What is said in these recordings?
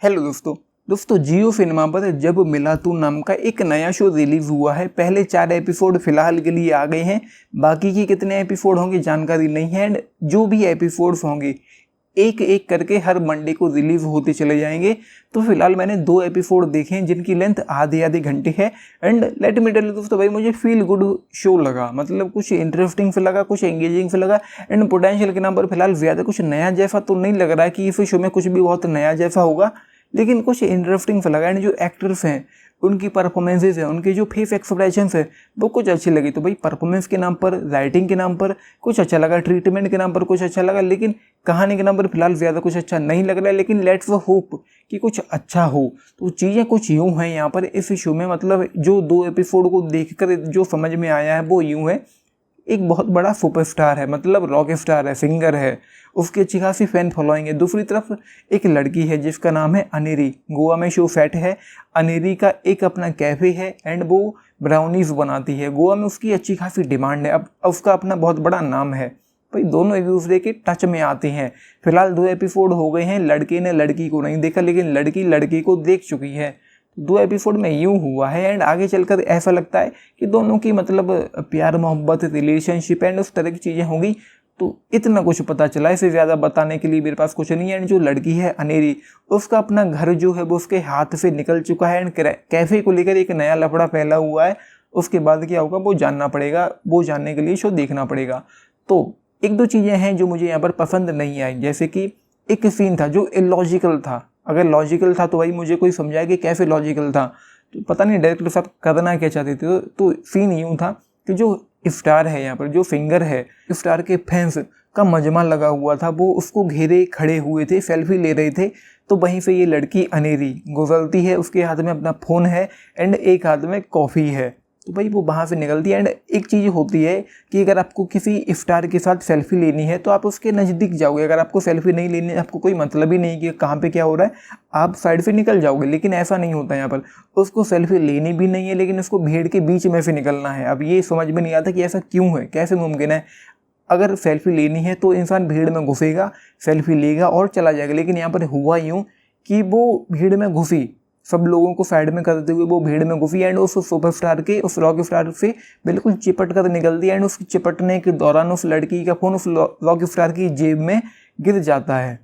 Hello दोस्तों जियो cinema पर जब मिला तू नाम का एक नया शो रिलीज हुआ है। पहले 4 एपिसोड फिलहाल के लिए आ गए हैं, बाकी के कितने एपिसोड होंगे जानकारी नहीं है। एंड जो भी एपिसोड्स होंगे एक एक करके हर मंडे को रिलीज होते चले जाएंगे। तो फिलहाल मैंने 2 एपिसोड देखे हैं जिनकी लेंथ आधी घंटे है। And let me tell you दोस्तों, भाई मुझे फील गुड शो लगा, मतलब कुछ इंटरेस्टिंग से लगा, कुछ एंगेजिंग से लगा। एंड पोटेंशियल के नाम पर फिलहाल ज़्यादा कुछ नया जैसा तो नहीं लग रहा है कि इस शो में कुछ भी बहुत नया जैसा होगा, लेकिन कुछ इंटरेस्टिंग सा लगा। एंड जो एक्टर्स हैं उनकी परफॉर्मेंसेज है, उनके जो फेस एक्सप्रेशंस है वो कुछ अच्छी लगी। तो भाई परफॉर्मेंस के नाम पर, राइटिंग के नाम पर कुछ अच्छा लगा, ट्रीटमेंट के नाम पर कुछ अच्छा लगा, लेकिन कहानी के नाम पर फिलहाल ज़्यादा कुछ अच्छा नहीं लग रहा है। लेकिन लेट्स होप कि कुछ अच्छा हो। तो चीज़ें कुछ यूँ हैं यहाँ पर इस शो में, मतलब जो 2 एपिसोड को देखकर जो समझ में आया है वो यूँ है, एक बहुत बड़ा सुपरस्टार है, मतलब रॉक स्टार है, सिंगर है, उसकी अच्छी खासी फैन फॉलोइंग है। दूसरी तरफ एक लड़की है जिसका नाम है अनेरी, गोवा में शो सेट है। अनेरी का एक अपना कैफ़े है एंड वो ब्राउनीज बनाती है। गोवा में उसकी अच्छी खासी डिमांड है, अब उसका अपना बहुत बड़ा नाम है। भाई दोनों एक दूसरे के टच में आते हैं। फिलहाल 2 एपिसोड हो गए हैं, लड़के ने लड़की को नहीं देखा लेकिन लड़की लड़के को देख चुकी है। 2 एपिसोड में यूँ हुआ है एंड आगे चलकर ऐसा लगता है कि दोनों की मतलब प्यार मोहब्बत, रिलेशनशिप एंड उस तरह की चीज़ें होंगी। तो इतना कुछ पता चला, इससे ज़्यादा बताने के लिए मेरे पास कुछ नहीं है। एंड जो लड़की है अनेरी, उसका अपना घर जो है वो उसके हाथ से निकल चुका है एंड कैफ़े को लेकर एक नया लफड़ा फैला हुआ है। उसके बाद क्या होगा वो जानना पड़ेगा, वो जानने के लिए शो देखना पड़ेगा। तो 1-2 चीज़ें हैं जो मुझे यहाँ पर पसंद नहीं आई, जैसे कि एक सीन था जो इलॉजिकल था। अगर लॉजिकल था तो भाई मुझे कोई समझाए कि कैसे लॉजिकल था, तो पता नहीं डायरेक्टर साहब करना क्या चाहते थे। तो सीन यूँ था कि जो स्टार है यहाँ पर, जो सिंगर है, स्टार के फैंस का मजमा लगा हुआ था, वो उसको घेरे खड़े हुए थे, सेल्फी ले रहे थे। तो वहीं से ये लड़की अनेरी गुजरती है, उसके हाथ में अपना फ़ोन है एंड एक हाथ में कॉफ़ी है। तो भाई वो वहाँ से निकलती है। एंड एक चीज़ होती है कि अगर आपको किसी स्टार के साथ सेल्फी लेनी है तो आप उसके नज़दीक जाओगे। अगर आपको सेल्फी नहीं लेनी है, आपको कोई मतलब ही नहीं कि कहाँ पे क्या हो रहा है, आप साइड से निकल जाओगे। लेकिन ऐसा नहीं होता यहाँ पर, उसको सेल्फी लेनी भी नहीं है लेकिन उसको भीड़ के बीच में से निकलना है। अब ये समझ में नहीं आता कि ऐसा क्यों है, कैसे मुमकिन है। अगर सेल्फी लेनी है तो इंसान भीड़ में घुसेगा, सेल्फी लेगा और चला जाएगा। लेकिन यहाँ पर हुआ यूँ कि वो भीड़ में घुसी, सब लोगों को साइड में करते हुए वो भीड़ में घुसी एंड उस सुपरस्टार के, उस रॉक स्टार से बिल्कुल चिपट कर निकलती है। एंड उस चिपटने के दौरान उस लड़की का फ़ोन उस रॉक स्टार की जेब में गिर जाता है।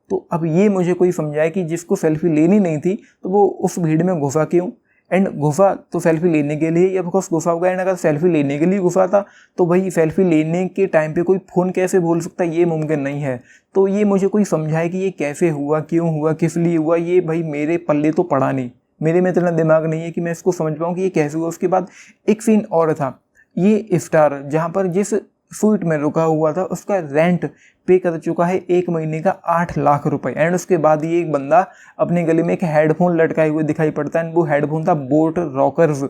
तो अब ये मुझे कोई समझाए कि जिसको सेल्फी लेनी नहीं थी तो वो उस भीड़ में घुसा क्यों। एंड घुसा तो सेल्फी लेने के लिए, या ऑफकोर्स घुसा होगा। एंड अगर सेल्फी लेने के लिए घुसा था तो भाई सेल्फी लेने के टाइम पे कोई फ़ोन कैसे भूल सकता है, ये मुमकिन नहीं है। तो ये मुझे कोई समझाए कि ये कैसे हुआ, क्यों हुआ, किस लिए हुआ, ये भाई मेरे पल्ले तो पड़ा नहीं। मेरे में इतना दिमाग नहीं है कि मैं इसको समझ पाऊँ कि ये कैसे हुआ। उसके बाद एक सीन और था, ये स्टार जहाँ पर जिस स्वीट में रुका हुआ था उसका रेंट पे कर चुका है 1 महीने का 8 लाख रुपए। एंड उसके बाद ये एक बंदा अपने गले में एक हेडफोन लटकाए हुए दिखाई पड़ता है। वो हेडफोन था बोट रॉकर्स,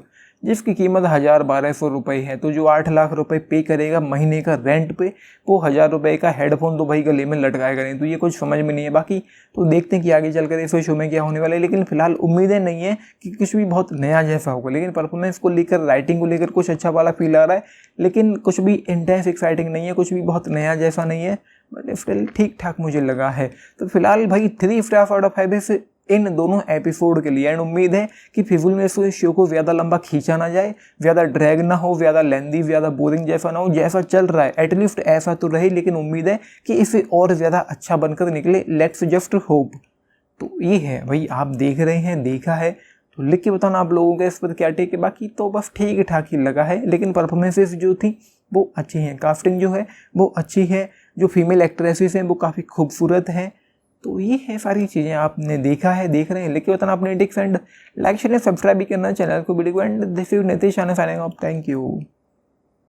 जिसकी कीमत 1,000-1,200 रुपये है। तो जो 8 लाख रुपए पे करेगा महीने का रेंट पे, वो 1,000 रुपये का हेडफोन तो भाई गले में लटकाएगा नहीं। तो ये कुछ समझ में नहीं है। बाकी तो देखते हैं कि आगे चलकर इस शो में क्या होने वाला है। लेकिन फिलहाल उम्मीदें नहीं है कि कुछ भी बहुत नया जैसा होगा। लेकिन परफॉर्मेंस को लेकर, राइटिंग को लेकर कुछ अच्छा वाला फील आ रहा है, लेकिन कुछ भी इंटेंस एक्साइटिंग नहीं है, कुछ भी बहुत नया जैसा नहीं है। बट स्टिल ठीक ठाक मुझे लगा है। तो फिलहाल भाई 3 स्टार आउट ऑफ 5 से इन दोनों एपिसोड के लिए। एंड उम्मीद है कि फिजूल में इस शो को ज़्यादा लंबा खींचा ना जाए, ज़्यादा ड्रैग ना हो, ज़्यादा लेंदी, ज़्यादा बोरिंग जैसा ना हो। जैसा चल रहा है एटलीस्ट ऐसा तो रहे, लेकिन उम्मीद है कि इसे और ज़्यादा अच्छा बनकर निकले। Let's just hope. तो ये है भाई, आप देख रहे हैं, देखा है तो लिख के बताना आप लोगों का इस पर क्या टेक है। बाकी तो बस ठीक ठाक ही लगा है, लेकिन परफॉर्मेंसेस जो थी वो अच्छी हैं, कास्टिंग जो है वो अच्छी है, जो फीमेल एक्ट्रेसेस हैं वो काफ़ी खूबसूरत हैं। तो ये है सारी चीज़ें, आपने देखा है, देख रहे हैं, लिख के बताना अपने ticks. And like share subscribe भी करना चैनल को, वीडियो को। And this is Nitish signing off, thank you.